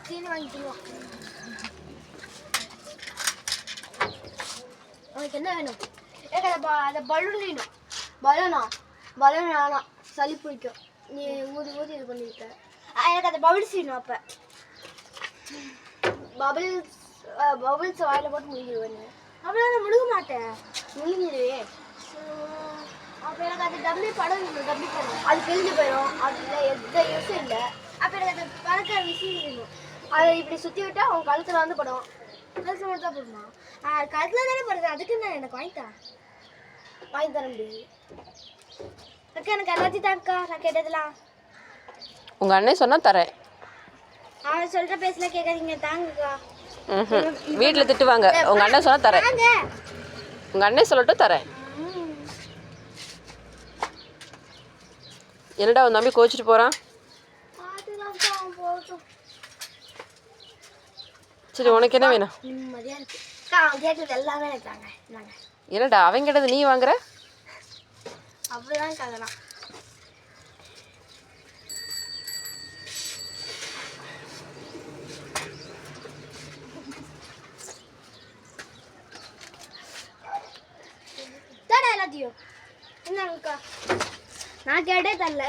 சீனி வாங்கிக்குவோம். உனக்கு என்ன வேணும்? எனக்கு அந்த பலூன் வேணும். பலூன் வேணாம், சளி பிடிக்கும். நீ ஊதி இது பண்ணிருக்க. எனக்கு அந்த பபிள்ஸ் வேணும். அப்போ பபிள்ஸ் வாயில போட்டு முழுங்கிடுவேன். அப்படியே நான் முழுக மாட்டேன், முழுங்கிடுவே. அப்போ எனக்கு அந்த டம்மி படம் வேணும். டம்மி படம் அது கிழிஞ்சு போயிடும். அதில் எந்த யூஸும் இல்லை. அப்போ எனக்கு அந்த பறக்கிற விஷயம் வேணும். அதை இப்படி சுற்றி விட்டால் அவங்க கழுத்தில் வந்து படம். கழுத்தில் மட்டும் தான் போடுமா? கழுத்தில் தானே போடுறது. அதுக்கு நான் எனக்கு வாங்கி தர முடியாது. அக்கா எனக்கு எல்லாத்தையும் தான்க்கா. நான் கேட்டதெல்லாம் உங்கள் அண்ணன் சொன்னால் தரேன். அவன் சொல்கிற பேசலாம் கேட்காதீங்க. தாங்கக்கா. வீட்டில் திட்டுவாங்க. உங்கள் அண்ணன் சொன்னால் தரேன். உங்கள் அண்ணன் சொல்லட்டும் தரேன். என்னடா உன் தம்பி கோச்சிட்டு போகிறான்? சரி, உனக்கு என்ன வேணும்? நிம்மதியாக இருக்கு. அக்கா அவன் கேட்டது எல்லாமே எனக்கு தாங்க. என்னடா அவன் கேட்டது நீ வாங்குற? அப்படிதான் கதலாம். தட எல்லாத்தையும் என்னங்கக்கா. நான் கேட்டே தரல.